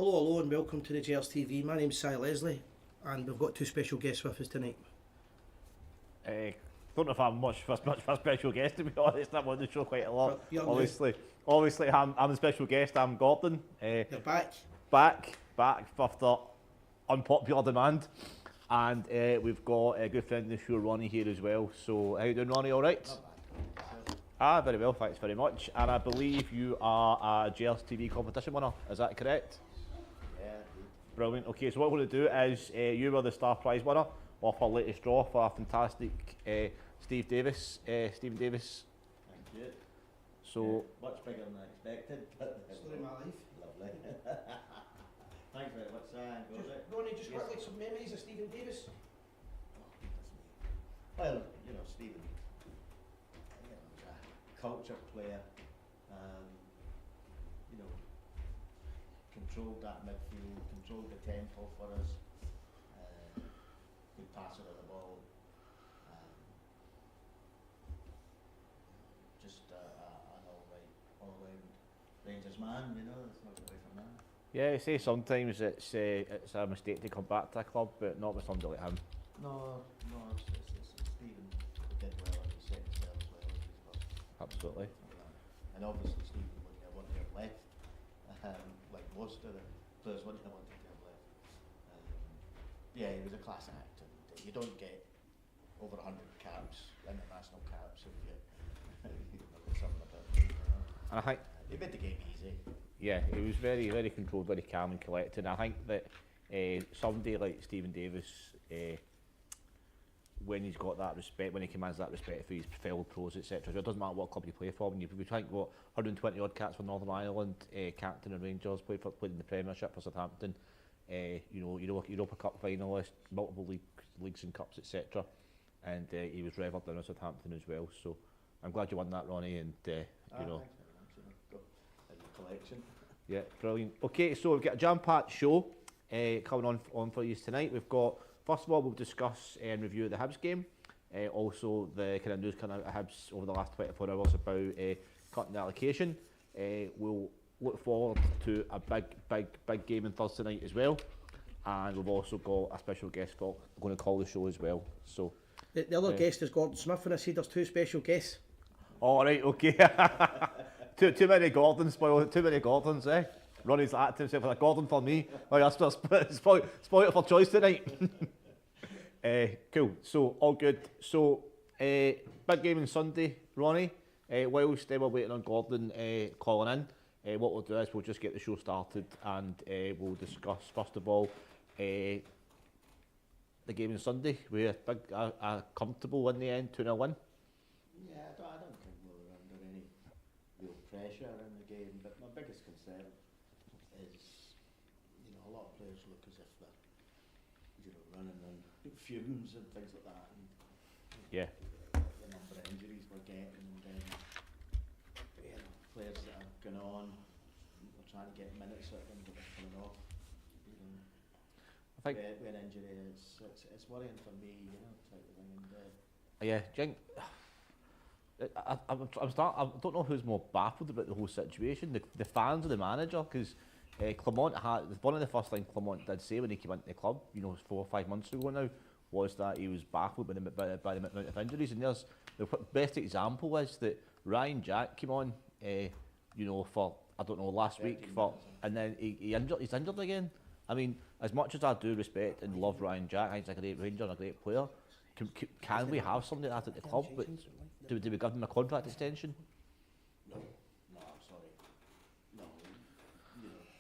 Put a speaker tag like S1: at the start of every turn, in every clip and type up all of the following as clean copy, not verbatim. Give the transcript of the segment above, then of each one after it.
S1: Hello and welcome to the Gers TV. My name's Si Leslie and we've got two special guests with us tonight.
S2: Don't know if I'm much for a special guest, to be honest. I'm on the show quite a lot.
S1: You're
S2: I'm the special guest. I'm Gordon.
S1: You're back.
S2: Back after unpopular demand, and we've got a good friend of the show, Ronnie, here as well. So how you doing, Ronnie? All right? Very well, thanks very much. And I believe you are a Gers TV competition winner. Is that correct?
S3: Yeah.
S2: Brilliant. Okay, so what we're going to do is you were the star prize winner of our latest draw for our fantastic Stephen Davis.
S3: Thank you.
S2: So
S3: Much bigger than I expected.
S1: Story of my life.
S3: Lovely. Thanks very much, Sam.
S1: Ronnie, just quickly, some memories of Stephen Davis.
S3: Well, you know, Stephen, was a culture player. Controlled that midfield, controlled the tempo for us. Good passer of the ball. Just an all-round Rangers man, there's no away from that.
S2: yeah, say sometimes it's a mistake to come back to a club, but not with somebody like him.
S3: No, it's Stephen did well and he set himself as well as he's got.
S2: Absolutely.
S3: And obviously Stephen wouldn't have wanted to have left, like most of the players wouldn't have wanted to have left. Yeah, he was a class act, and you don't get over 100 caps, international caps, if you got something about him.
S2: And I think
S3: He made the game easy.
S2: yeah, he was very, very controlled, very calm and collected. I think that somebody like Stephen Davis, when he's got that respect, when he commands that respect for his fellow pros, etc. So it doesn't matter what club you play for. When you think what 120 odd caps for Northern Ireland, captain of Rangers, played in the Premiership for Southampton, Europa Cup finalist, multiple leagues and cups, etc. And he was revered down at Southampton as well. So I'm glad you won that, Ronnie. And
S3: Thanks very much. Got in the collection.
S2: yeah, brilliant. Okay, so we've got a jam-packed show coming on for you tonight. We've got, first of all, we'll discuss and review the Hibs game. Also, the kind of news coming out of Hibs over the last 24 hours about cutting the allocation. We'll look forward to a big game on Thursday night as well. And we've also got a special guest going to call the show as well. So
S1: The other guest is Gordon Smith, and I said there's two special guests.
S2: all right, okay. too many Gordons, too many Gordons, eh? Ronnie's like to himself, like Gordon for me. Oh, yeah, spoil it for choice tonight. Cool, so all good. So big game on Sunday, Ronnie. Whilst we're waiting on Gordon calling in, what we'll do is we'll just get the show started and we'll discuss first of all the game on Sunday. We're a comfortable in the end, 2-0 win.
S3: Yeah, I don't think we were under any real pressure in the game, but my biggest concern is, a lot of players look as if they're, running on fumes and things like that. And
S2: Yeah.
S3: the number of injuries we're getting, and players that are going on, we're trying to get minutes out of them, but they're coming off.
S2: I think.
S3: With injury, it's worrying for me, type of thing. And
S2: Yeah, I don't know who's more baffled about the whole situation, the fans or the manager, because Clement had, one of the first things Clement did say when he came into the club, 4 or 5 months ago now, was that he was baffled by the amount of injuries. And there's the best example is that Ryan Jack came on, for last week and then he's injured again. I mean, as much as I do respect and love Ryan Jack, I think he's a great Ranger and a great player. Can we have somebody like that at the club? But do we give him a contract extension?
S3: No, I'm sorry. No,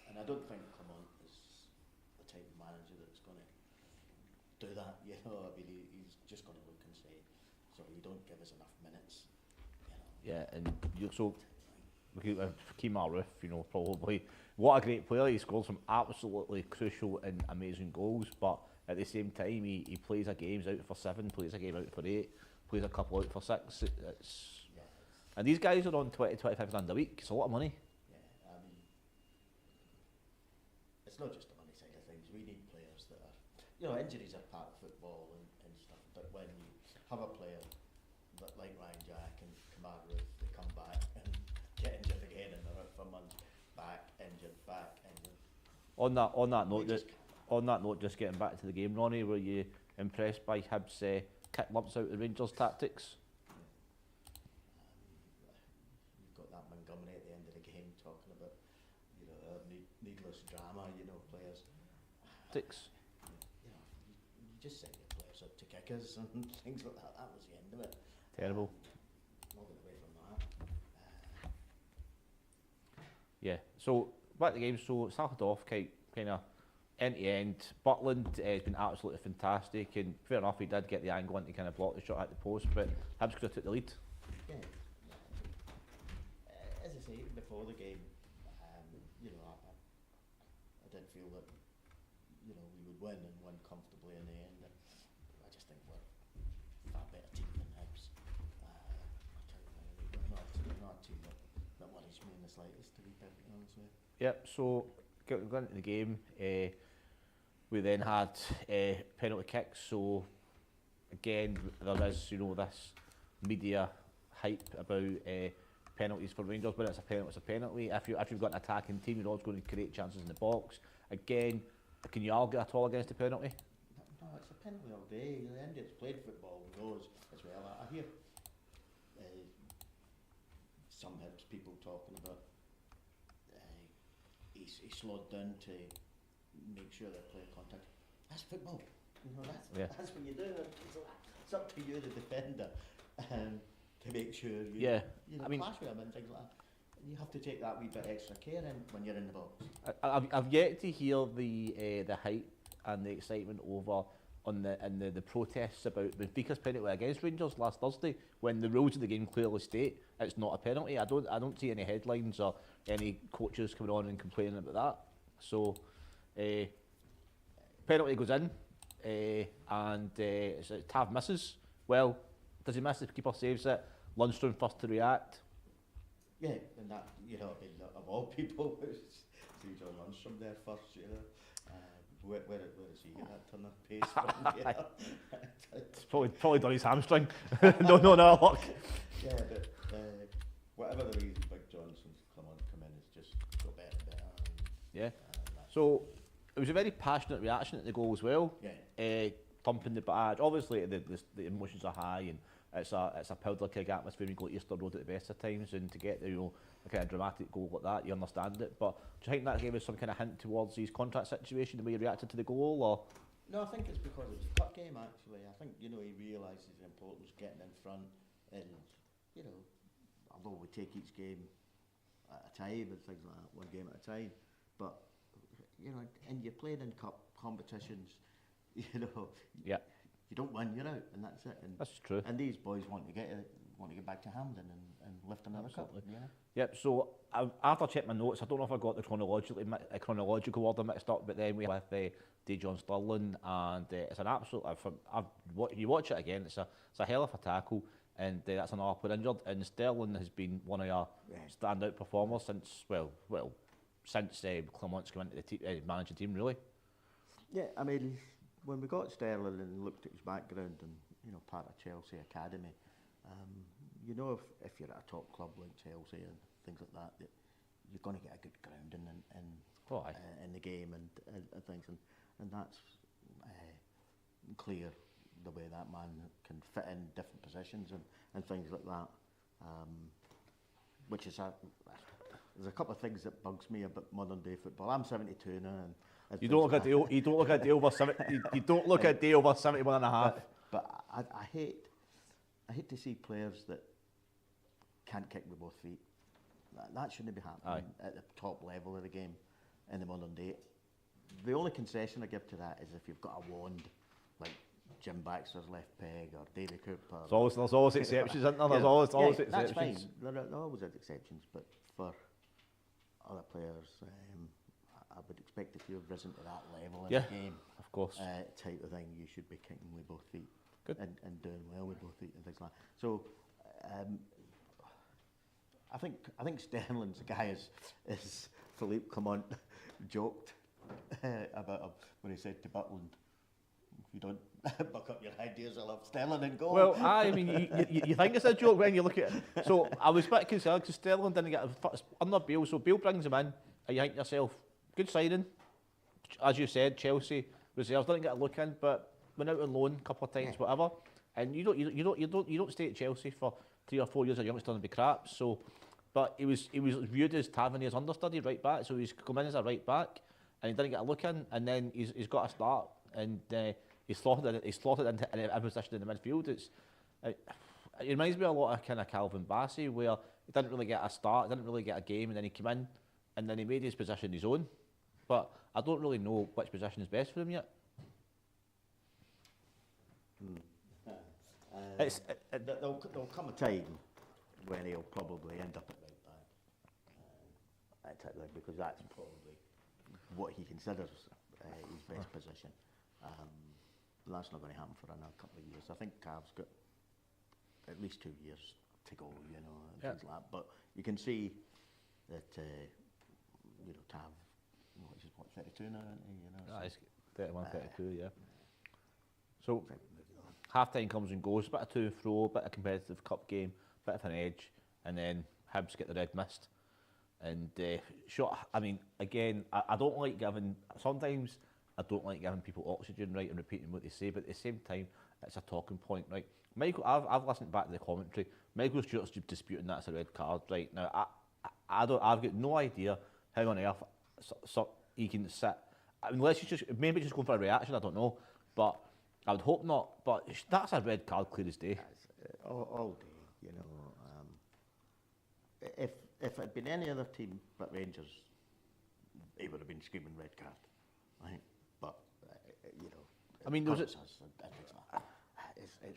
S3: and I don't think Clement is the type of manager that's going to do that. He's just going to look and say, so you don't give us enough minutes.
S2: Yeah, and Kemar Roof, probably what a great player. He scores some absolutely crucial and amazing goals, but at the same time, he plays a game's out for 7, plays a game out for 8, plays a couple out for 6. And these guys are on 20-25 grand a week. It's a lot of money.
S3: Yeah, I mean, it's not just the money side of things. We need players that are, injuries are part of football and stuff, but when you have a player that like Ryan Jack and Kemar Roof, they come back and get injured again and they're out for months, back injured.
S2: On that note,
S3: We
S2: just on that note, just getting back to the game, Ronnie, were you impressed by Hibs' kick lumps out the Rangers tactics?
S3: You've got that Montgomery at the end of the game talking about, needless drama, players.
S2: Tactics.
S3: You just send your players up to kickers and things like that. That was the end of it.
S2: Terrible.
S3: Moving away from that.
S2: Yeah. So back to the game. So it started off kind of end to end. Butland has been absolutely fantastic, and fair enough, he did get the angle in to kind of block the shot at the post, but Hibs could have took the lead.
S3: Yeah. As I say, even before the game, I did feel that we would win and win comfortably in the end. And I just think we're a far better team than Hibs. We're not a team that worries me in the slightest, to be perfectly honest with you.
S2: Yep. So going into the game, we then had penalty kicks. So again, there is this media hype about penalties for Rangers. When it's a penalty, it's a penalty. If you've got an attacking team, you're always going to create chances in the box. Again, can you argue at all against the penalty?
S3: No, it's a penalty all day. The Indians played football, knows as well. I hear some Hibs people talking about he slowed down to make sure they play contact. That's football. That's what you do. It's up to you, the defender, to make sure you clash with them and things like that. You have to take that wee bit extra care in when you're in the box.
S2: I've yet to hear the hype and the excitement over on the protests about Benfica's penalty against Rangers last Thursday, when the rules of the game clearly state it's not a penalty. I don't see any headlines or any coaches coming on and complaining about that. So penalty goes in, and Tav misses. Well, does he miss? The keeper saves it. Lundstrom first to react.
S3: Yeah, and that, of all people, see John Lundstrom there first, where does he get that turn of pace from?
S2: It's probably done his hamstring. no luck.
S3: Yeah, but whatever the reason, Big Johnson's come in, it's just got better and better.
S2: Yeah. So it was a very passionate reaction at the goal as well.
S3: Yeah.
S2: Thumping the badge. Obviously, the emotions are high, and it's a powder-keg atmosphere when you go to Easter Road at the best of times, and to get a kind of dramatic goal like that, you understand it. But do you think that gave us some kind of hint towards his contract situation, the way he reacted to the goal, or?
S3: No, I think it's because it was a cup game, actually. I think, he realises the importance of getting in front, and, although we take each game at a time and things like that, one game at a time, but, and you're playing in cup competitions,
S2: Yeah.
S3: you don't win, you're out, and that's it. And
S2: That's true.
S3: And these boys want to get back to Hampden and lift another
S2: Absolutely.
S3: cup.
S2: Yep. So after I checked my notes, I don't know if I got the chronological order mixed up, but then we have John Sterling, and it's an absolute. You watch it again, it's a hell of a tackle, and that's another player injured. And Sterling has been one of our standout performers since Clement's come into the managing team, really.
S3: Yeah, I mean, when we got Sterling and looked at his background and part of Chelsea Academy, if you're at a top club like Chelsea and things like that, that you're going to get a good grounding in the game and things, and that's clear the way that man can fit in different positions and things like that. Which is there's a couple of things that bugs me about modern day football. I'm 72 now, and
S2: You don't look at the over 70. You don't look at the over 71 and a half.
S3: But I hate to see players that can't kick with both feet. That shouldn't be happening at the top level of the game in the modern day. The only concession I give to that is if you've got a wand like Jim Baxter's left peg or Davy Cooper.
S2: There's always exceptions, isn't there? There's always exceptions.
S3: That's fine. There are always exceptions, but for other players, I would expect if you've risen to that level in the game,
S2: of course,
S3: type of thing, you should be kicking with both feet.
S2: Good.
S3: And doing well with both feet and things like that. So, I think Sterling's the guy as Philippe Clement joked about him when he said to Butland, "If you don't buck up your ideas, I'll have Sterling and goal."
S2: Well, I mean, you think it's a joke when you look at it. So I was a bit concerned because Sterling didn't get under Bale, so Bale brings him in, and you think to yourself, good signing, as you said, Chelsea reserves didn't get a look in, but went out on loan a couple of times, whatever. And you don't stay at Chelsea for 3 or 4 years as a youngster and be crap. So, but he was viewed as Tavernier's understudy right back. So he's come in as a right back, and he didn't get a look in, and then he's got a start, and he's slotted into a position in the midfield. It reminds me a lot of kind of Calvin Bassey, where he didn't really get a start, didn't really get a game, and then he came in, and then he made his position his own. But I don't really know which position is best for him yet.
S3: There'll come a time when he'll probably end up at right back, because that's probably what he considers his best position. But that's not going to happen for another couple of years. I think Cav's got at least 2 years to go, and things like that. But you can see that, Cav, he's 32 now, isn't he?
S2: He's 31, 32, yeah. So, half-time comes and goes, bit of to and fro, bit of competitive cup game, bit of an edge, and then Hibs get the red mist. And, I mean, again, I don't like giving, sometimes I don't like giving people oxygen, right, and repeating what they say, but at the same time, it's a talking point, right? Michael, I've listened back to the commentary. Michael Stewart's disputing that's a red card, right? Now, I've got no idea how on earth so he can sit. I mean, unless he's just maybe just going for a reaction, I don't know, but I would hope not. But that's a red card, clear as day.
S3: All day, If it had been any other team but Rangers, he would have been screaming red card, right? But
S2: I mean, there was
S3: it's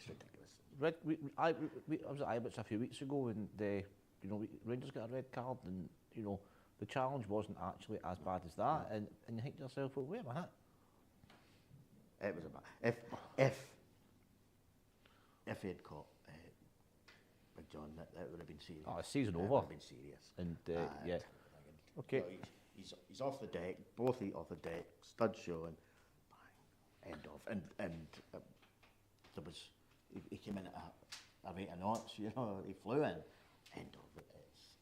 S3: ridiculous.
S2: I was at Ibrox a few weeks ago, and Rangers got a red card, and the challenge wasn't actually as bad as that, and you think to yourself, well, wait a minute.
S3: It was about if he had caught Big John, that would have been serious.
S2: Oh, season
S3: That
S2: over.
S3: would have been serious.
S2: And yeah, okay.
S3: He's off the deck, both feet off the deck, studs showing, bang, end off, and there was he came in at a rate of knots, he flew in, end of it.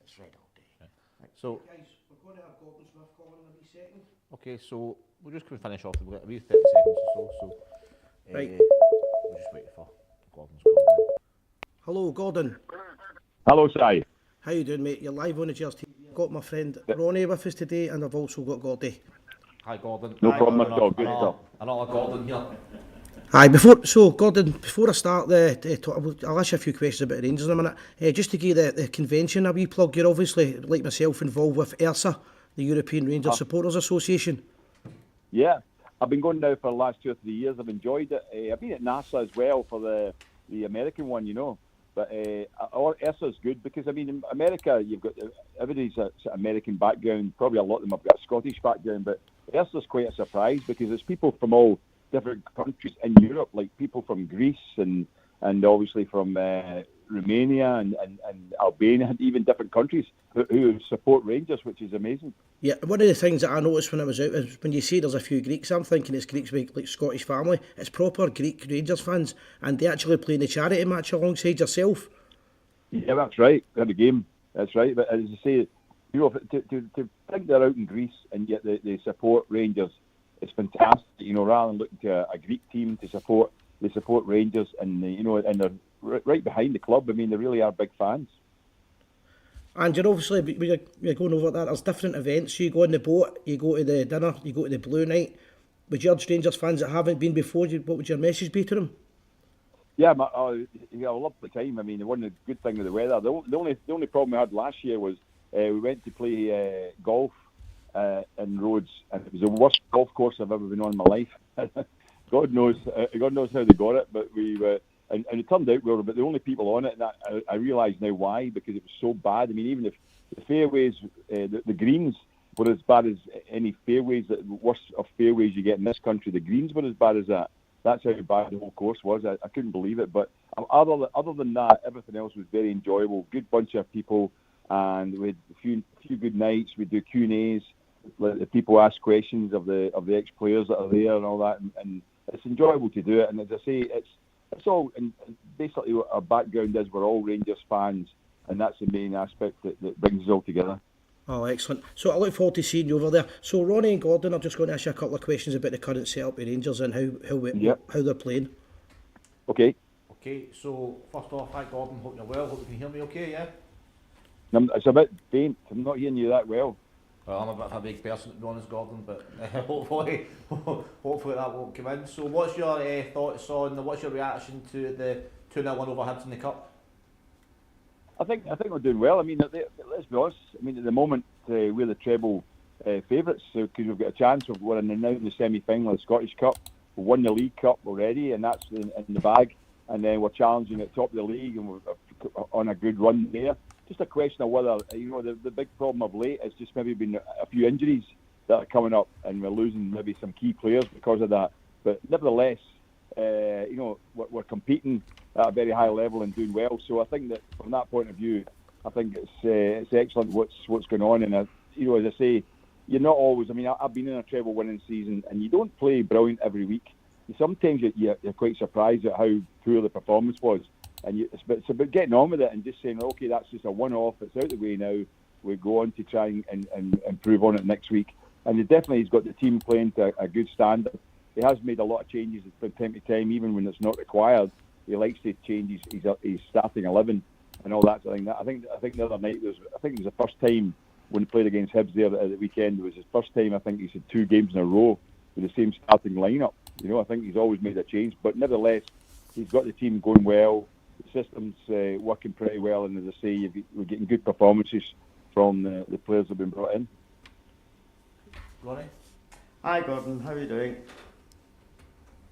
S3: It's red all day.
S2: Right. Right. So
S1: Guys, we're going to have Gordon Smith calling in a wee second.
S2: okay, so we're just going to finish off. We've got a wee 30 seconds or so.
S1: Right.
S2: We're just waiting for Gordon's call in.
S1: Hello, Gordon.
S4: Hello, Si.
S1: How you doing, mate? You're live on the Gers TV. I've got my friend Ronnie with us today, and I've also got Gordy.
S2: Hi, Gordon.
S4: No
S2: Hi,
S4: problem
S2: Gordon.
S4: at all. Good stuff.
S2: Another Gordon here.
S1: Aye, Gordon, before I start the talk, I'll ask you a few questions about Rangers in a minute. Just to give the convention a wee plug, you're obviously, like myself, involved with ERSA, the European Rangers Supporters Association.
S4: Yeah, I've been going now for the last 2 or 3 years. I've enjoyed it. I've been at NASA as well for the American one, But ERSA is good because, I mean, in America, you've got everybody's a American background. Probably a lot of them have got a Scottish background, but ERSA is quite a surprise because it's people from all different countries in Europe, like people from Greece and obviously from Romania and Albania, and even different countries who support Rangers, which is amazing.
S1: Yeah, one of the things that I noticed when I was out is when you say there's a few Greeks, I'm thinking it's Greeks with like Scottish family. It's proper Greek Rangers fans, and they actually play in the charity match alongside yourself.
S4: Yeah, that's right. We had a game. That's right. But as I say, to think they're out in Greece and yet they support Rangers, it's fantastic. Rather than looking to a Greek team to support, they support Rangers, and and they're right behind the club. I mean, they really are big fans.
S1: And you're obviously, when you're going over that, there's different events. You go on the boat, you go to the dinner, you go to the Blue Night. Would you urge Rangers fans that haven't been before, what would your message be to them?
S4: Yeah, I love the time. I mean, one of the good things with the weather. The only problem we had last year was we went to play golf in Rhodes, and it was the worst golf course I've ever been on in my life. God knows how they got it, but we were. And it turned out we were about the only people on it, and I realise now why, because it was so bad. I mean, even if the fairways, the greens were as bad as any fairways, the worst of fairways you get in this country, the greens were as bad as that. That's how bad the whole course was. I couldn't believe it. But other than that, everything else was very enjoyable. Good bunch of people, and we had a few good nights. We do Q&As. Let the people ask questions of the ex-players that are there and all that, and it's enjoyable to do it. And as I say, it's all, and basically what our background is, we're all Rangers fans, and that's the main aspect that brings us all together.
S1: Oh, excellent. So I look forward to seeing you over there. So Ronnie and Gordon, I'm just going to ask you a couple of questions about the current setup with Rangers and
S4: Yeah.
S1: how they're playing.
S4: Okay.
S2: Okay, so first off, hi Gordon, hope you're well, hope you can hear me okay, yeah?
S4: It's a bit faint. I'm not hearing you that well.
S2: Well, I'm a bit of a big person to be honest, Gordon, but hopefully, hopefully that won't come in. So what's your thoughts on, what's your reaction to the 2-0 win over Hibs in the Cup?
S4: I think we're doing well. I mean, let's be honest. I mean, at the moment we're the treble favourites, so because we've got a chance of winning now in the semi-final of the Scottish Cup. We won the League Cup already, and that's in the bag. And then we're challenging at top of the league, and we're on a good run there. Just a question of whether the big problem of late has just maybe been a few injuries that are coming up, and we're losing maybe some key players because of that. But nevertheless, we're competing at a very high level and doing well. So I think that from that point of view, I think it's excellent what's going on. And as I say, you're not always. I mean, I've been in a treble winning season, and you don't play brilliant every week. Sometimes you're quite surprised at how poor the performance was, and it's about getting on with it and just saying, okay, that's just a one-off. It's out of the way now. We go on to try and improve on it next week. And he's got the team playing to a good standard. He has made a lot of changes from time to time, even when it's not required. He likes to change his starting 11 and all that sort of thing. I think the other night it was the first time when he played against Hibs there at the weekend. It was his first time. I think he's had 2 games in a row with the same starting lineup. I think he's always made a change, but nevertheless, he's got the team going well. The system's working pretty well, and as I say, we're getting good performances from the players that have been brought in.
S2: Ronnie?
S3: Hi Gordon, how are you doing?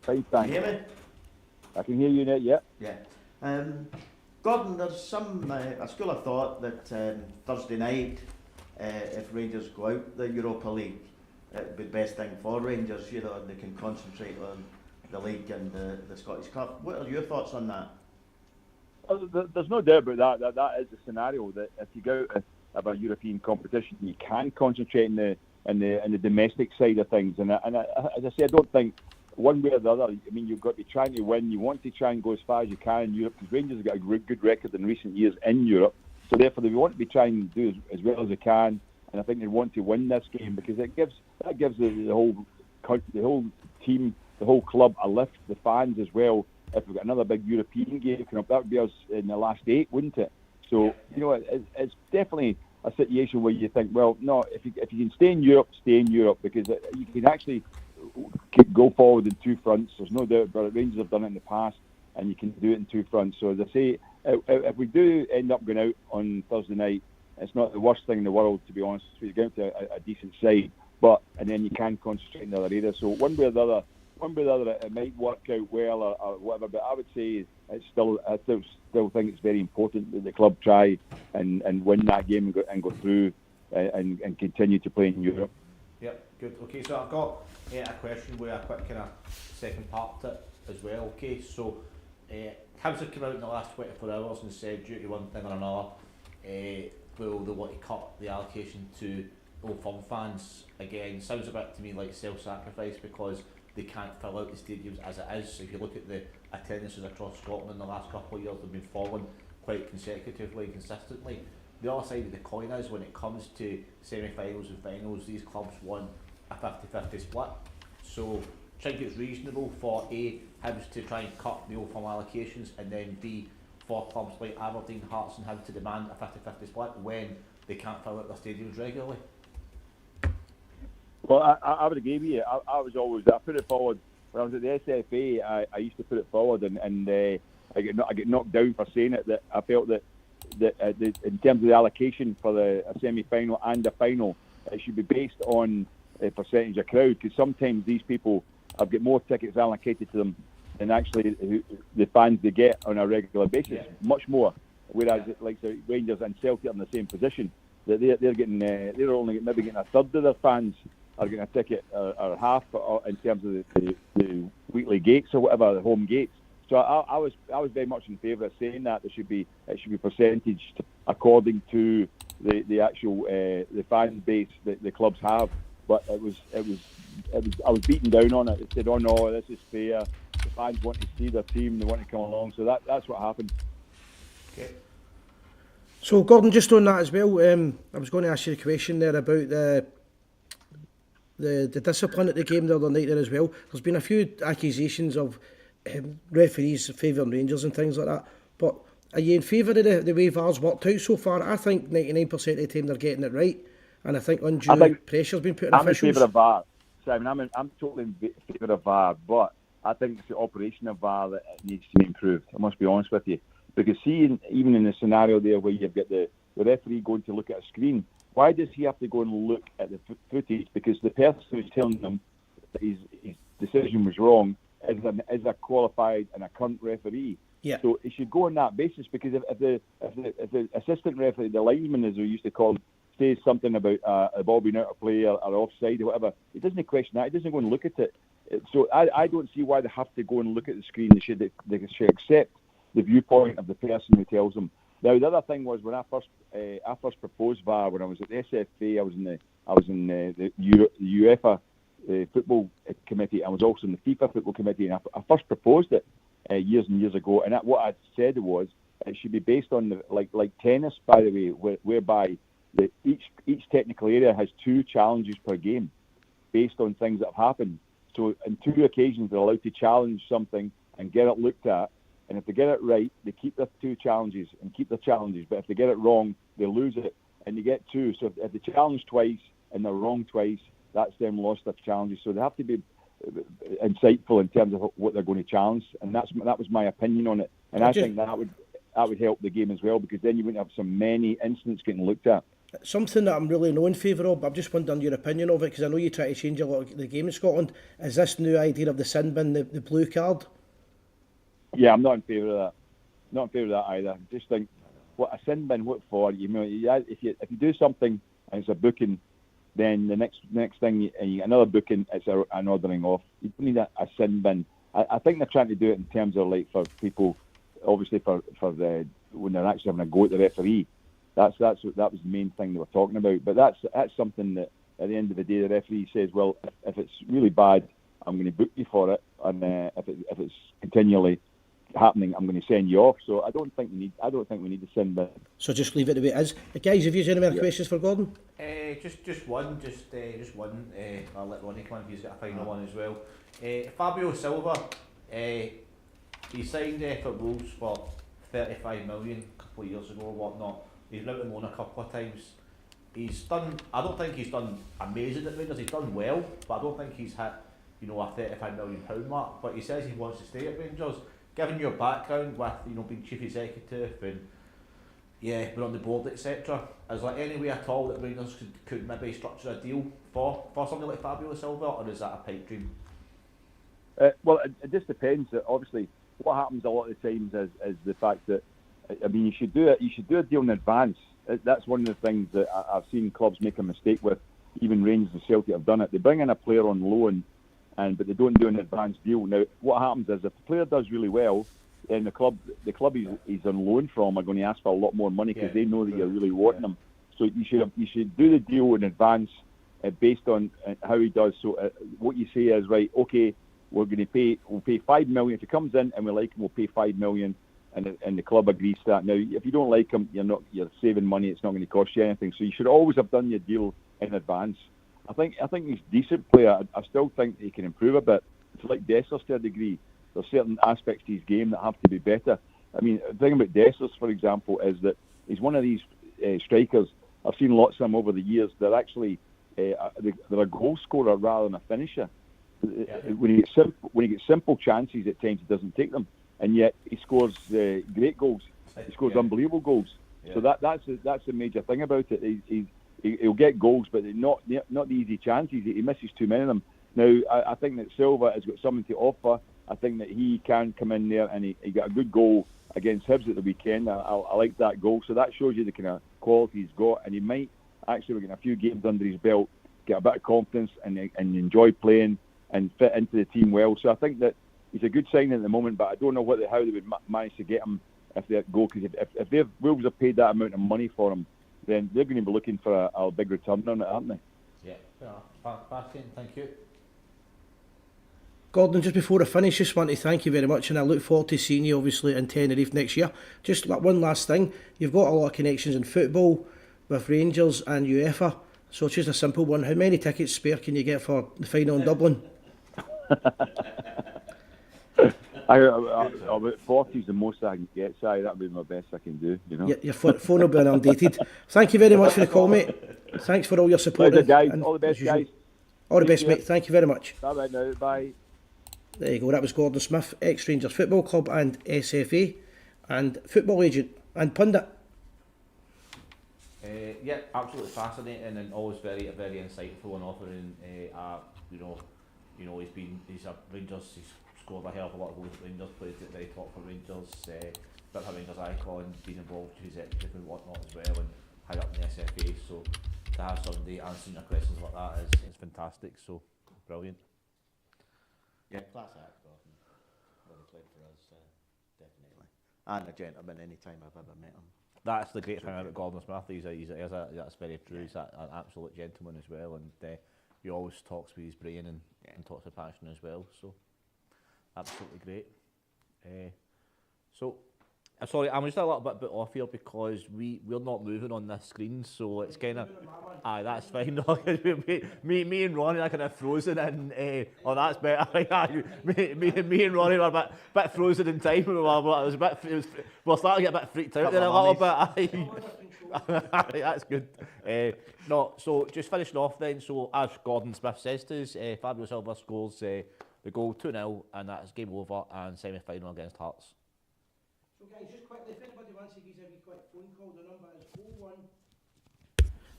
S4: Fine,
S3: Can
S4: thanks.
S3: you hear me?
S4: I can hear you now, yeah.
S3: Yeah. Gordon, there's a school of thought that Thursday night, if Rangers go out the Europa League, it would be the best thing for Rangers, and they can concentrate on the league and the Scottish Cup. What are your thoughts on that?
S4: There's no doubt about that. That is the scenario, that if you go out of a European competition, you can concentrate in the domestic side of things. And as I say, I don't think one way or the other. I mean, you've got to be trying to win. You want to try and go as far as you can in Europe, because Rangers have got a good record in recent years in Europe. So therefore, they want to be trying to do as well as they can. And I think they want to win this game, because that gives the whole team, the whole club a lift. The fans as well. If we've got another big European game coming up, that would be us in the last 8, wouldn't it? So it's definitely a situation where you think, well, no, if you can stay in Europe, because you can actually go forward in 2 fronts. There's no doubt about it. Rangers have done it in the past, and you can do it in 2 fronts. So as I say, if we do end up going out on Thursday night, it's not the worst thing in the world, to be honest. You get to a decent side, and then you can concentrate in the other areas. So one way or the other, it might work out well or whatever. But I would say I still think it's very important that the club try and win that game and go through and continue to play in Europe.
S2: Yep, good. Okay, so I've got a question with a quick kind of second part to it as well. Okay, so Hibs have come out in the last 24 hours and said, due to one thing or another, will they want to cut the allocation to Old Firm fans again? Sounds a bit to me like self-sacrifice, because they can't fill out the stadiums as it is. So if you look at the attendances across Scotland in the last couple of years, they've been falling quite consecutively and consistently. The other side of the coin is, when it comes to semi-finals and finals, these clubs want a 50-50 split. So I think it's reasonable for A, Hibs to try and cut the Old Firm allocations, and then B, for clubs like Aberdeen, Hearts and Hibs to demand a 50-50 split when they can't fill out their stadiums regularly.
S4: Well, I would agree with you. I put it forward when I was at the SFA. I used to put it forward, and I get knocked down for saying it. That I felt that in terms of the allocation for a semi-final and a final, it should be based on a percentage of crowd, because sometimes these people have got more tickets allocated to them than actually the fans they get on a regular basis, much more. Whereas like the Rangers and Celtic are in the same position, that they're only maybe getting a third of their fans are getting a ticket, or half in terms of the weekly gates or whatever, the home gates. So I was very much in favour of saying that it should be percentaged according to the actual the fan base that the clubs have. But I was beaten down on it. It said, oh no, this is fair. The fans want to see their team, they want to come along. So that's what happened.
S2: Okay.
S1: So Gordon, just on that as well, I was going to ask you a question there about the discipline at the game the other night there as well. There's been a few accusations of referees favouring Rangers and things like that, but are you in favour of the way VAR's worked out so far? I think 99% of the time they're getting it right, and I think undue pressure's been put on officials.
S4: I'm in favour of VAR, Simon. I'm totally in favour of VAR, but I think it's the operation of VAR that needs to be improved. I must be honest with you, because see, even in the scenario there where you've got the referee going to look at a screen, why does he have to go and look at the footage? Because the person who's telling him that his decision was wrong is a qualified and a current referee.
S1: Yeah.
S4: So it should go on that basis, because if the assistant referee, the linesman as we used to call him, says something about a ball being out of play or offside or whatever, he doesn't question that. He doesn't go and look at it. So I don't see why they have to go and look at the screen. They should accept the viewpoint of the person who tells them. Now the other thing was when I first proposed VAR when I was at the SFA, I was in the UEFA football committee. I was also in the FIFA football committee, and I first proposed it years and years ago. And what I said was it should be based on like tennis, by the way, whereby each technical area has 2 challenges per game, based on things that have happened. So on 2 occasions they're allowed to challenge something and get it looked at. And if they get it right, they keep their 2 challenges and keep their challenges. But if they get it wrong, they lose it and they get 2. So if they challenge twice and they're wrong twice, that's them lost their challenges. So they have to be insightful in terms of what they're going to challenge. And that was my opinion on it. And I think that would help the game as well, because then you wouldn't have so many incidents getting looked at.
S1: Something that I'm really not in favour of, but I'm just wondering your opinion of it, because I know you try to change a lot of the game in Scotland, is this new idea of the sin bin, the blue card?
S4: Yeah, I'm not in favour of that. Not in favour of that either. Just think, what a sin bin, what for? You know, if you do something and it's a booking, then the next thing you get another booking, it's an ordering off. You don't need a sin bin. I think they're trying to do it in terms of like for people, obviously for when they're actually having a go at the referee. That was the main thing they were talking about. But that's something that at the end of the day the referee says, well, if it's really bad, I'm going to book you for it, and if it's continually happening, I'm going to send you off. So I don't think we need to send that.
S1: So just leave it the way it is. Guys, have you any more questions for Gordon?
S2: Just one. I'll let Ronnie come in if he's got a final one as well. Fabio Silva, he signed for Wolves for 35 million a couple of years ago or whatnot. He's been out on loan a couple of times. I don't think he's done amazing at Rangers. He's done well, but I don't think he's hit, a £35 million mark. But he says he wants to stay at Rangers. Given your background with, being chief executive and been on the board, etc., is there any way at all that Rangers could maybe structure a deal for something like Fabio Silva, or is that a pipe dream?
S4: Well, it just depends. Obviously, what happens a lot of the times is the fact that, I mean, you should do it. You should do a deal in advance. That's one of the things that I've seen clubs make a mistake with. Even Rangers and Celtic have done it. They bring in a player on loan, but they don't do an advance deal. Now, what happens is if the player does really well, then the club he's on loan from are going to ask for a lot more money because they know that you're really wanting them. So you should do the deal in advance based on how he does. So what you say is, right, okay, we'll pay $5 million if he comes in and we like him. We'll pay $5 million. And the club agrees to that. Now, if you don't like him, you're saving money. It's not going to cost you anything. So you should always have done your deal in advance. I think he's a decent player. I still think he can improve a bit. It's like Dessers to a degree. There's certain aspects to his game that have to be better. I mean, the thing about Dessers, for example, is that he's one of these strikers. I've seen lots of them over the years. They're actually they're a goal scorer rather than a finisher. When he gets simple chances, at times he doesn't take them. And yet he scores great goals. He scores unbelievable goals. Yeah. So that's the major thing about it. He'll get goals, but not the easy chances. He misses too many of them. Now I think that Silva has got something to offer. I think that he can come in there and he got a good goal against Hibs at the weekend. I like that goal. So that shows you the kind of quality he's got, and he might actually get a few games under his belt, get a bit of confidence, and enjoy playing and fit into the team well. So I think that he's a good signing at the moment, but I don't know how they would manage to get him if they go. Because if Wolves have paid that amount of money for him, then they're going to be looking for a big return on it, aren't they?
S2: Yeah, fair enough. Thank you.
S1: Gordon, just before I finish, just want to thank you very much, and I look forward to seeing you obviously in Tenerife next year. Just like one last thing, you've got a lot of connections in football with Rangers and UEFA, so it's just a simple one. How many tickets spare can you get for the final in Dublin?
S4: About 40 is the most I can get, so that'd be my best I can do, you know.
S1: Your phone will be inundated. Thank you very much for the call, mate. Thanks for all your support.
S4: Pleasure, guys.
S1: and
S4: All the best,
S1: as usual,
S4: guys.
S1: All the
S4: Take
S1: best,
S4: care.
S1: mate. Thank you very much.
S4: Bye-bye now. Bye.
S1: There you go. That was Gordon Smith, ex-Rangers Football Club and SFA, and football agent and pundit.
S2: Yeah, absolutely fascinating and always very insightful and offering. You know, he's a Rangers. He's scored a hell of a lot of goals for Rangers. Played at the very top for Rangers. Bit of a Rangers icon, been involved with his executive and whatnot as well, and high up in the SFA. So to have somebody answering your questions like that is fantastic. So brilliant.
S3: Yeah, class act, Gordon. When he played for us, definitely. And a gentleman anytime I've ever met him.
S2: That's the great thing about Gordon Smith. That's very true. He's an absolute gentleman as well, and he always talks with his brain and talks with passion as well. So absolutely great. So I'm sorry, I'm just a little bit off here because we're not moving on this screen, so it's kind of that's fine. No, me and Ronnie are kind of frozen in. Oh, that's better. me and Ronnie were a bit frozen in time. We're starting to get a bit freaked out there a little bit. That's good. No, so just finishing off then. So as Gordon Smith says to us, Fabio Silva scores the goal 2-0, and that's game over and semi-final against Hearts.
S1: So guys, just quickly, if anybody wants to give us a quick phone call, the number is 01.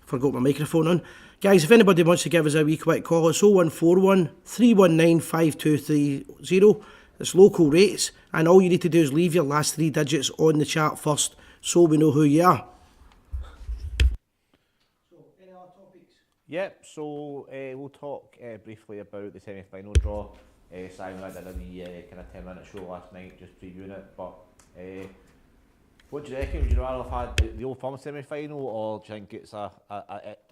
S1: Forgot my microphone on. Guys, if anybody wants to give us a wee quick call, it's 0141 319 5230. It's local rates, and all you need to do is leave your last 3 digits on the chat first, so we know who you are. So, any other topics?
S2: Yep, so we'll talk briefly about the semi-final draw. Simon, I did a wee kind of 10-minute show last night, just previewing it, but what do you reckon? Would you rather have had the Old Firm semi-final, or do you think it's a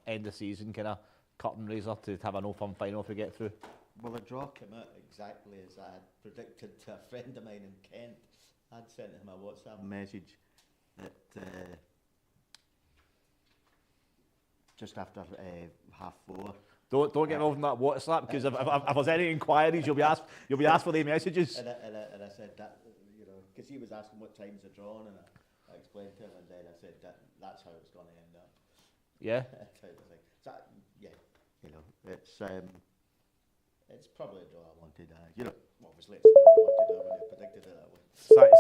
S2: end of season kind of curtain raiser to have an Old Firm final if we get through?
S3: Well, the draw came out exactly as I had predicted to a friend of mine in Kent. I'd sent him a WhatsApp message that just after 4:30.
S2: Don't get involved in that WhatsApp, because if there's any inquiries, you'll be asked for the messages.
S3: And I said that, you know, because he was asking what time's the drawn, and I explained to him, and then I said that's how it's going to end up.
S2: Yeah.
S3: Type of thing. So, yeah, you know, it's probably a draw I wanted. You know, obviously it's a draw I wanted. I would have predicted it that way.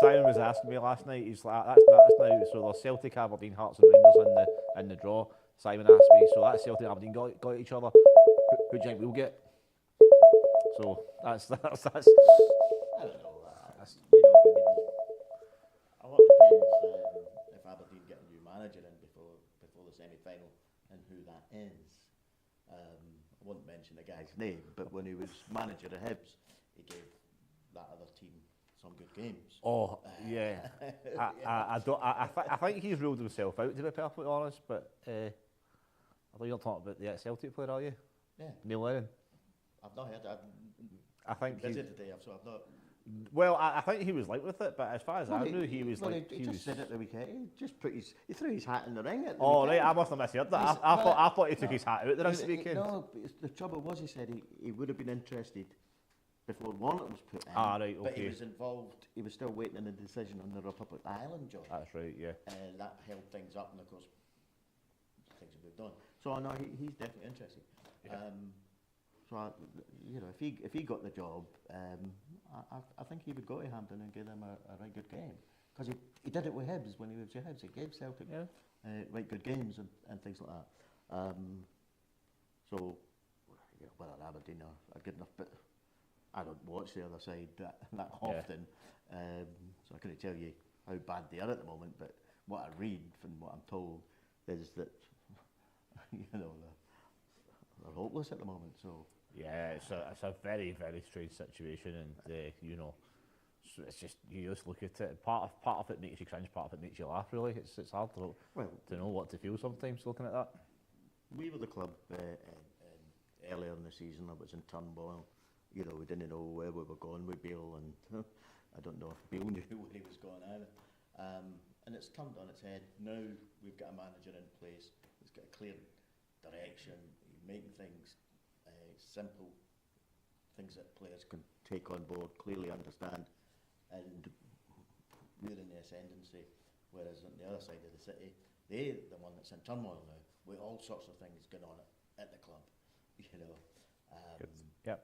S2: Simon was asking me last night. He's like, that's now. So there's Celtic, Aberdeen, Hearts, and Rangers in the draw. Simon asked me, so that's Celtic and Aberdeen got each other. Who do you think we'll get? So that's.
S3: I don't know. You know, a lot depends if Aberdeen get a new manager in before the semi-final and who that is. I won't mention the guy's name, but when he was manager of Hibs, he gave that other team some good games.
S2: Oh yeah, I think he's ruled himself out, to be perfectly honest. But I thought you're talking about the Celtic player, are you?
S3: Yeah.
S2: Neil Lennon.
S3: I've not heard.
S2: I think
S3: busy today, so I've not.
S2: Well, I think he was like with it, but as far as I knew, he was
S3: well,
S2: like
S3: he just said at the weekend. He threw his hat in the ring at the
S2: Oh
S3: weekend.
S2: right, I must have misheard that. I thought he took his hat out the ring at the weekend.
S3: No, but the trouble was, he said he would have been interested before Warnock was put in.
S2: Ah, right,
S3: But he
S2: okay.
S3: was involved. He was still waiting on a decision on the Republic Island job.
S2: That's right, yeah.
S3: And that held things up, and of course, things have moved on. So I know he's definitely interested.
S2: Yeah.
S3: You know, if he got the job, I think he would go to Hampton and give them a right good game, because he did it with Hibs when he was with Hibs. He gave Celtic right good games and things like that. So you know, whether Aberdeen are good enough, but I don't watch the other side that often, so I couldn't tell you how bad they are at the moment. But what I read from what I'm told is that you know they're hopeless at the moment. So.
S2: Yeah, it's a very, very strange situation, and you know, so it's just, you just look at it. Part of it makes you cringe, part of it makes you laugh. Really, it's hard to know what to feel sometimes looking at that.
S3: We were the club earlier in the season. I was in turmoil, you know, we didn't know where we were going with Bale, and I don't know if Bale knew where he was going either. And it's turned on its head. Now we've got a manager in place who's got a clear direction, he's making things simple, things that players can take on board, clearly understand, and we're in the ascendancy, whereas on the other side of the city, they're the one that's in turmoil now, with all sorts of things going on at the club, you know.
S2: Yep.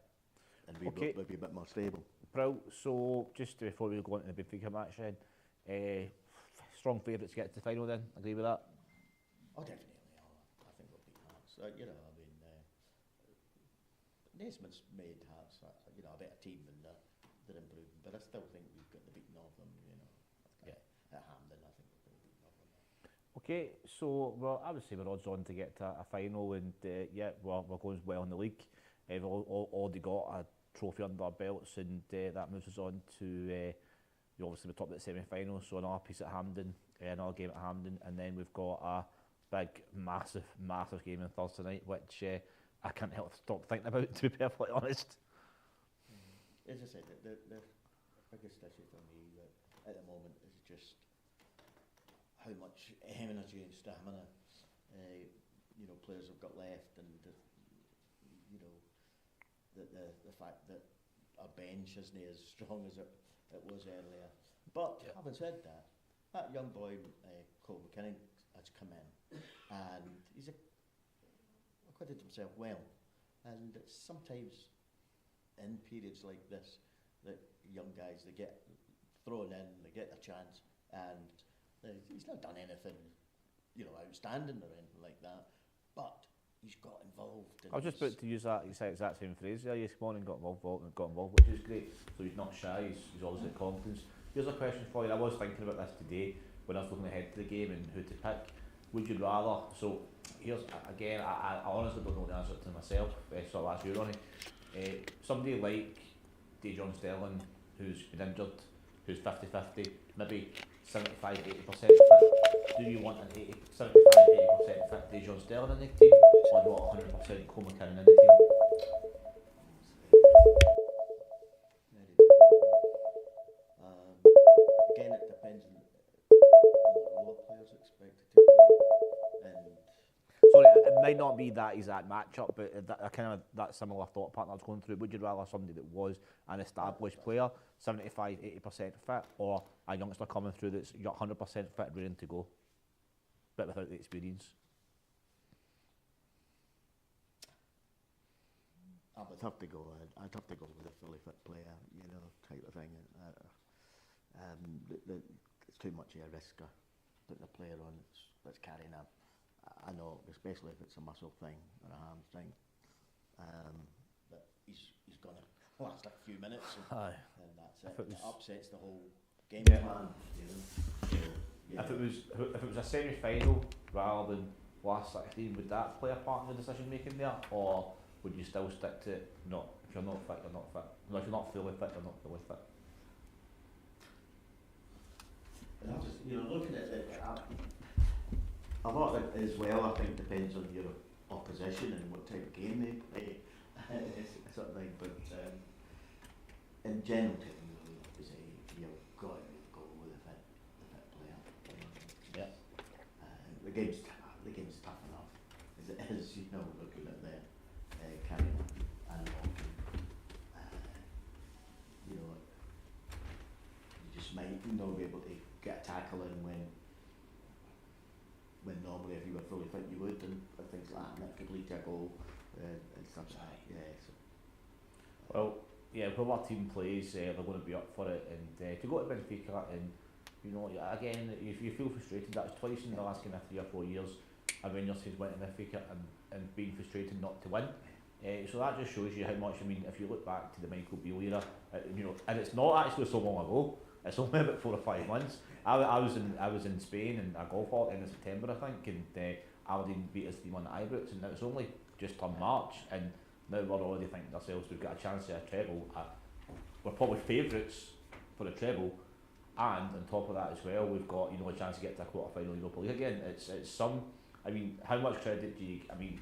S3: And we'll be a bit more stable.
S2: Bro, so just before we go into the Benfica match then, strong favourites to get to the final then, agree with that?
S3: Oh, definitely. I think we'll beat Hearts. You know, I mean, Naismith's made Hearts, you know, a better team, and they're improving. But I still think we've got the beating of them. You know, at Hampden, I think we're going to beat them.
S2: Okay, so well, I would say we're odds on to get to a final, and yeah, we're going well in the league. We've already got a trophy under our belts, and that moves us on to obviously we're top of the semi-final, so another piece at Hampden, another game at Hampden, and then we've got a big, massive game on Thursday night, which I can't help stop thinking about, to be perfectly honest.
S3: As I said, the biggest issue for me at the moment is just how much energy and stamina you know, players have got left, and you know, the fact that our bench isn't as strong as it was earlier. But having said that, that young boy Cole McKinnon has come in, and he's acquitted himself well. And it's sometimes in periods like this that young guys, they get thrown in, they get their chance, and he's not done anything, you know, outstanding or anything like that, but he's got involved.
S2: I was just about to use that exact same phrase there. Yes, come on and got involved, which is great. So he's not shy, he's obviously got confidence. Here's a question for you. I was thinking about this today when I was looking ahead to the game and who to pick. Would you rather, so here's, again, I honestly don't know the answer to myself, so I'll ask you, Ronnie. Somebody like John Sterling, who's been injured, who's 50-50, maybe 75-80% fit. Do you want an 75-80% fit John Sterling in the team, or do you want 100% Cole McKinnon in the team?
S3: Again, it depends on the role players expected to play. And
S2: sorry, it might not be that exact matchup, but that kind of that similar thought pattern I was going through. Would you rather somebody that was an established player, 75-80% fit, or a youngster coming through that's 100% fit, ready to go, but without the experience?
S3: I would have to go. I'd have to go with a fully fit player, you know, type of thing. It's too much of a risk putting a player on that's carrying a. I know, especially if it's a muscle thing or a hamstring. But he's going to last a few minutes, and that's it. It upsets the whole game plan. You know. So, yeah.
S2: If it was a semi-final rather than last 16, would that play a part in the decision making there, or would you still stick to no? If you're not fit, you're not fit. No, if you're not fully fit, you're not fully fit.
S3: And I'm just, you know, looking at it, a lot of it as well, I think, depends on your opposition and what type of game they play, sort of thing. But in general, you've got to go with the fit player.
S2: Yeah.
S3: The game's tough enough as it is, you know, looking at the carrying and walking. You know, you just might not be able to get a tackle in when normally if you were fully fit you would, and things like that, and that could lead to a goal and stuff like that. Yeah. So.
S2: Well, yeah, when our team plays, they're going to be up for it, and to go to Benfica, and you know, again, if you feel frustrated, that's twice in the last kind of 3 or 4 years, a Rangers team's went to Benfica and being frustrated not to win. So that just shows you how much. I mean, if you look back to the Michael Beale era, you know, and it's not actually so long ago. It's only about 4 or 5 months. I was in Spain in a golf hall in September, I think, and Aberdeen beat us 3-1 at Ibrox, and it was only just turned March, and now we're already thinking to ourselves we've got a chance at a treble. We're probably favourites for a treble, and on top of that as well, we've got, you know, a chance to get to a quarter-final Europa League again. It's some. I mean, how much credit do you? I mean,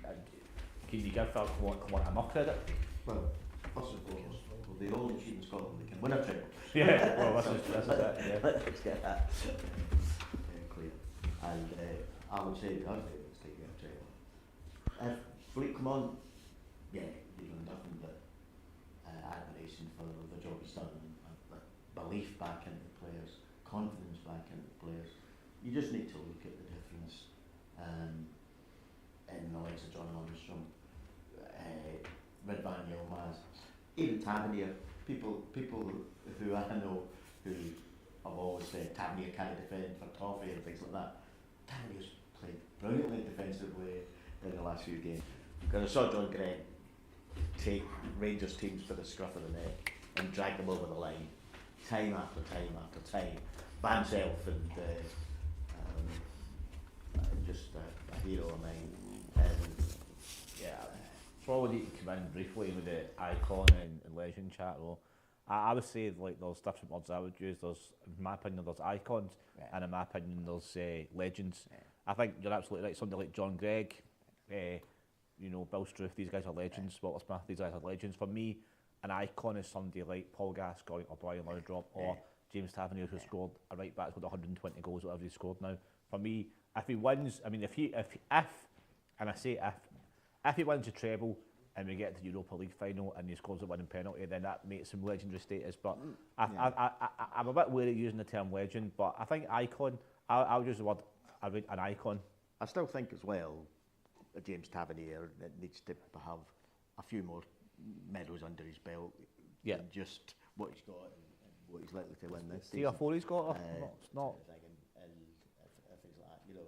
S2: can you give Clement enough credit?
S3: Well, First and foremost, we're the only team in Scotland that can win a treble.
S2: Yeah, well, this is it, yeah.
S3: Let's get that clear. And I would say the other thing is to get a treble. If Philippe Clement, yeah, you know, nothing but admiration for the job he's done, and belief back into the players, confidence back into the players. You just need to look at the difference in the likes of John Armstrong, Ridvan Yilmaz, even Tavernier. People who I know who have always said Tavernier can't defend for Toffee and things like that. Tavernier's played brilliantly defensively in the last few games. Because I saw John Gregg take Rangers teams for the scruff of the neck and drag them over the line, time after time after time, by himself, and just a hero of mine.
S2: Yeah, probably need to come in briefly with the icon and legend chat. Well, I would say like there's different words I would use. There's, in my opinion, there's icons, and in my opinion, there's legends. I think you're absolutely right. Somebody like John Gregg, you know, Bill Struth, these guys are legends. Walter Smith, these guys are legends. For me, an icon is somebody like Paul Gascoigne or Brian Laudrup or James Tavernier, who scored a right back with 120 goals, whatever he scored now. For me, if he wins, I mean, if and I say if he wins the treble and we get to the Europa League final and he scores a winning penalty, then that makes him legendary status. But I'm a bit wary of using the term legend, but I think icon, I'll use the word an icon.
S3: I still think as well, James Tavernier needs to have a few more medals under his belt than just what he's got and what he's likely to win this season.
S2: 3 or 4 he's got, it's not.
S3: And things like that, you know.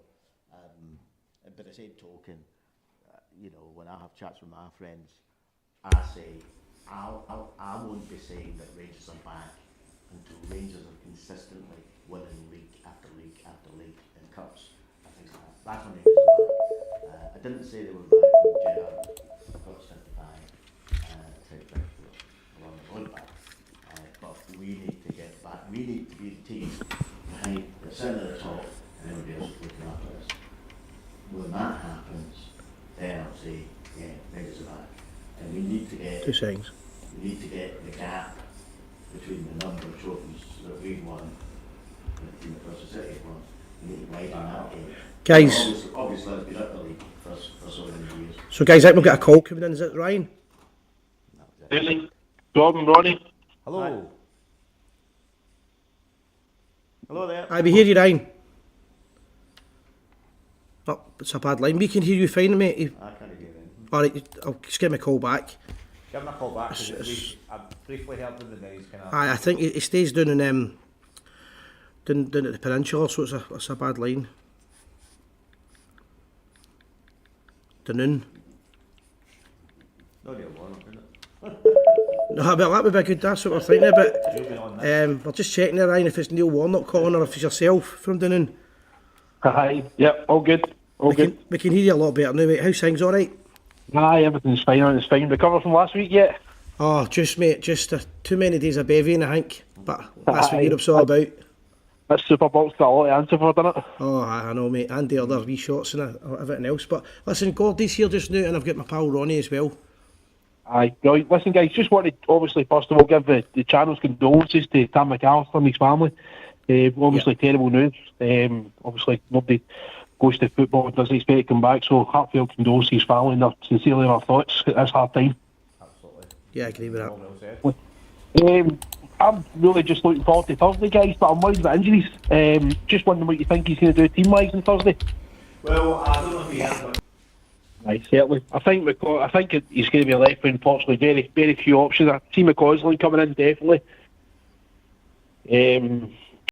S3: But at the same token, you know, when I have chats with my friends, I say I won't be saying that Rangers are back until Rangers are consistently winning league after league after league in cups and things like that. That's when Rangers are back. I didn't say they were back when Gerrard got 75 type victories along the road back. But we need to get back. We need to be the team behind the centre of the top and everybody else is looking after us. When that happens, then I'll say, yeah, Rangers are back. And we need to get
S1: 2 seconds.
S3: We need to get the gap between the number of trophies that we've won and the team across the city have won. We need to widen that gap.
S1: Guys.
S3: Obviously, it's been up the league for so many years.
S1: So guys, I think we've got a call coming in. Is it Ryan?
S5: Really? Gordon, Ronnie.
S2: Hello.
S3: Hi. Hello there.
S1: I be hear you, Ryan. Oh, it's a bad line. We can hear you fine, mate.
S3: I can't hear anything.
S1: Alright, I'll just give him a call back.
S2: Give him a call back. I briefly heard him the noise kind of.
S1: I think he stays down in down at the peninsula, so it's a bad line. Dunoon.
S3: No deal, Warren, isn't it?
S1: No, but that would be good. That's what we're thinking about.
S2: You'll be on that.
S1: We're just checking there, Ryan, if it's Neil Warnock calling or if it's yourself from Dunoon.
S5: Hi. Yep, all good. All good.
S1: We can hear you a lot better now, mate. How's things, alright?
S5: Aye, everything's fine. Everything's fine. Recovered from last week yet?
S1: Oh, mate, too many days of bevying, I think. But that's what Europe's all about.
S5: That Super Bowl's got a lot to answer for, doesn't it?
S1: Oh, I know, mate. And the other wee shots and everything else. But listen, Gordy's here just now, and I've got my pal Ronnie as well.
S5: Aye, right. Listen, guys, just wanted, obviously, first of all, give the channel's condolences to Tam McAllister and his family. Obviously, terrible news. Obviously, nobody goes to football and doesn't expect to come back, so heartfelt condolences to his family and sincerely our thoughts at this hard time.
S2: Absolutely.
S1: Yeah, I agree with that.
S2: Well said.
S5: I'm really just looking forward to Thursday, guys, but I'm worried about injuries. Just wondering what you think he's going to do team-wise on Thursday.
S2: Well, I don't know if he has, but
S5: Aye, certainly. I think he's going to be left with, unfortunately, very, very few options. I see McCausland coming in, definitely.